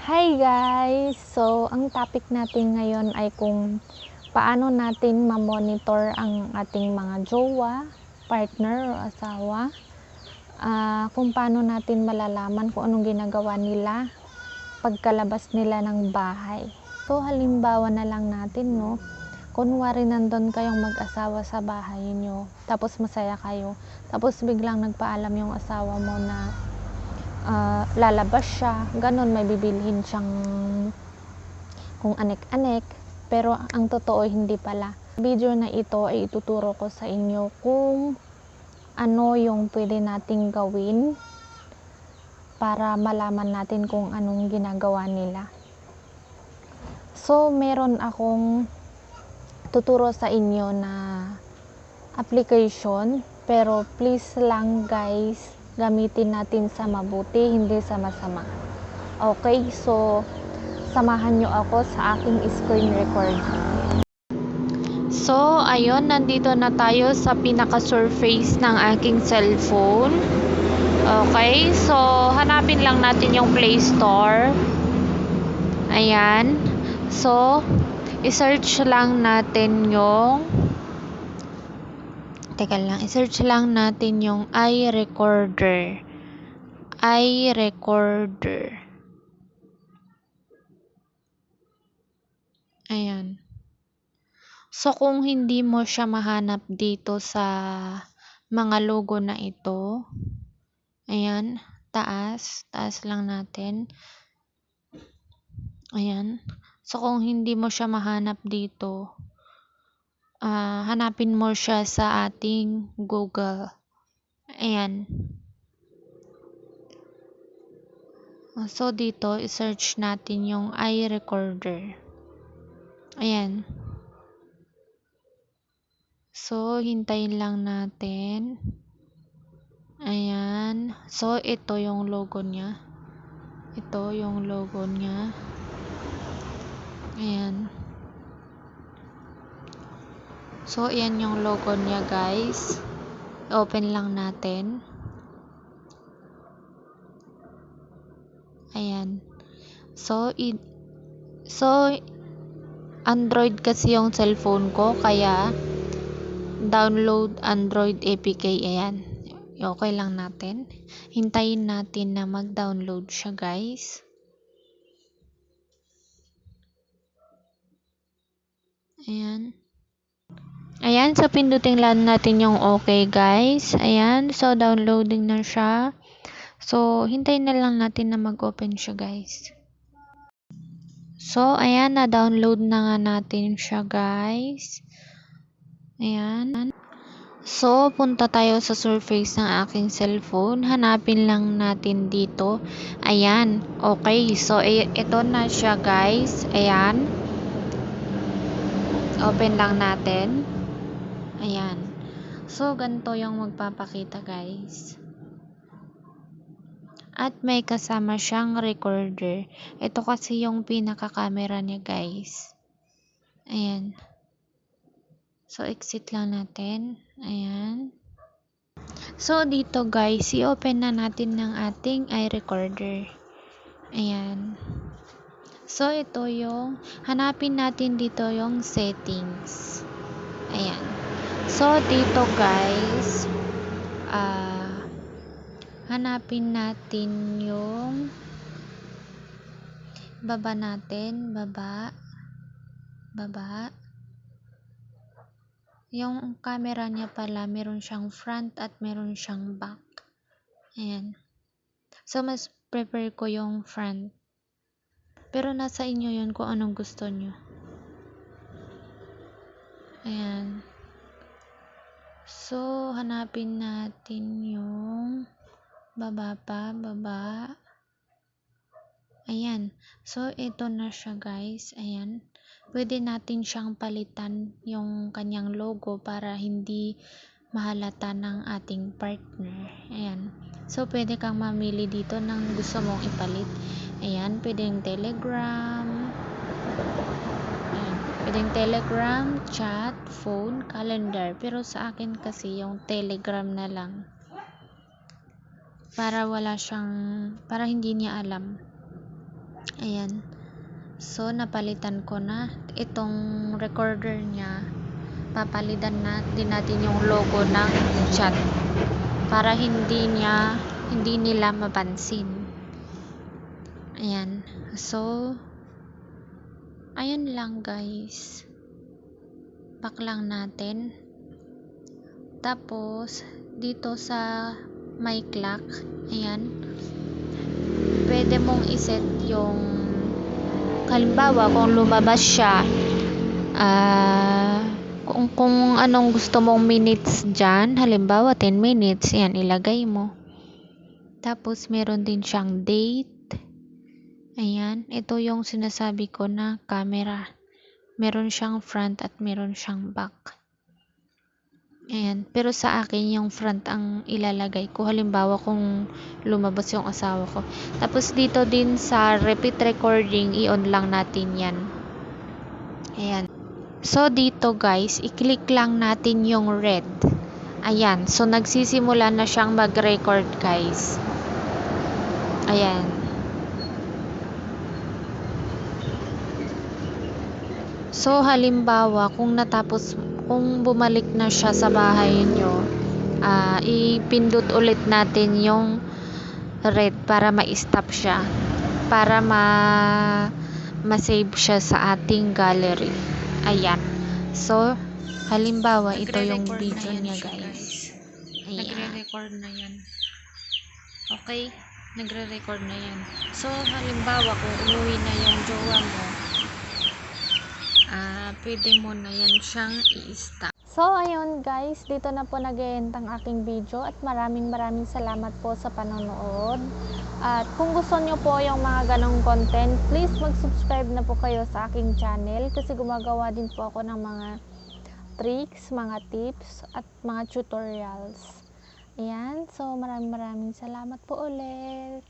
Hi guys! So, ang topic natin ngayon ay kung paano natin ma-monitor ang ating mga jowa, partner o asawa. Kung paano natin malalaman kung anong ginagawa nila pagkalabas nila ng bahay. So, halimbawa na lang natin, no? Kunwari nandun kayong mag-asawa sa bahay nyo, tapos masaya kayo, tapos biglang nagpaalam yung asawa mo na lalabas siya, ganun, may bibilhin siyang kung anek-anek, pero ang totoo hindi pala. Video na ito ay ituturo ko sa inyo kung ano yung pwede nating gawin para malaman natin kung anong ginagawa nila. So, meron akong tuturo sa inyo na application, pero please lang guys, gamitin natin sa mabuti, hindi sa masama. Okay, so samahan nyo ako sa aking screen record. So, ayun, nandito na tayo sa pinaka-surface ng aking cellphone. Okay, so hanapin lang natin yung Play Store. Ayan. So, i-search lang natin yung i-search lang natin yung iRecorder. iRecorder. Ayan. So, kung hindi mo siya mahanap dito sa mga logo na ito, ayan, taas lang natin. Ayan. So, kung hindi mo siya mahanap dito, hanapin mo siya sa ating Google. Ayan. So, dito, i-search natin yung iRecorder. Ayan. So, hintayin lang natin. Ayan. So, ito yung logo niya. Ito yung logo niya. Ayan. So, ayan yung logo niya, guys. Open lang natin. Ayan. So, Android kasi yung cellphone ko, kaya download Android APK. Ayan. Okay lang natin. Hintayin natin na mag-download siya, guys. Ayan. Ayan, so pindutin lang natin yung okay, guys. Ayan, so downloading na siya. So, hintayin na lang natin na mag-open siya, guys. So, ayan, na-download na nga natin siya, guys. Ayan. So, punta tayo sa surface ng aking cellphone. Hanapin lang natin dito. Ayan, okay. So, ito na siya, guys. Ayan. Open lang natin. Ayan. So, ganito yung magpapakita, guys. At may kasama siyang recorder. Ito kasi yung pinaka-camera niya, guys. Ayan. So, exit lang natin. Ayan. So, dito, guys, i-open na natin ng ating iRecorder. Ayan. So, ito yung, hanapin natin dito yung settings. Ayan. So, dito, guys, hanapin natin yung baba natin, baba. Yung camera niya pala, meron siyang front at meron siyang back. Ayan. So, mas prefer ko yung front. Pero nasa inyo yun kung anong gusto nyo. Ayan. So, hanapin natin yung baba. Ayan. So, ito na siya, guys. Ayan. Pwede natin siyang palitan yung kanyang logo para hindi mahalata ng ating partner. Ayan. So, pwede kang mamili dito ng gusto mong ipalit. Ayan. Pwedeng Telegram. Ayan. Pwedeng Telegram, chat, phone, calendar. Pero sa akin kasi yung Telegram na lang. Para wala siyang, para hindi niya alam. Ayan. So, napalitan ko na itong recorder niya. Papalitan din natin yung logo ng chat para hindi nila mapansin. Ayan. So, ayun lang guys. Back lang natin. Tapos, dito sa my clock, ayan, pwede mong iset yung, halimbawa, kung lumabas siya, kung anong gusto mong minutes dyan, halimbawa 10 minutes, yan, ilagay mo. Tapos, meron din siyang date. Ayan, ito yung sinasabi ko na camera. Meron siyang front at meron siyang back. Ayan, pero sa akin yung front ang ilalagay ko, halimbawa kung lumabas yung asawa ko. Tapos dito din sa repeat recording, i-on lang natin yan. Ayan. So dito guys, i-click lang natin yung red. Ayan, so nagsisimula na siyang mag-record guys. Ayan. So halimbawa kung bumalik na siya sa bahay nyo, ipindot ulit natin yung red para ma-stop siya, para ma-save siya sa ating gallery. Ayan. So, halimbawa, ito yung video niya guys. Ayan. Nagre-record na yan. Okay? Nagre-record na yan. So, halimbawa, kung umuwi na yung jowa mo, pwede mo na yan siyang i-stop. So, ayun guys, dito na po nag-e-end ang aking video at maraming salamat po sa panonood. At kung gusto nyo po yung mga ganong content, please mag-subscribe na po kayo sa aking channel kasi gumagawa din po ako ng mga tricks, mga tips at mga tutorials. Ayan, so maraming salamat po ulit.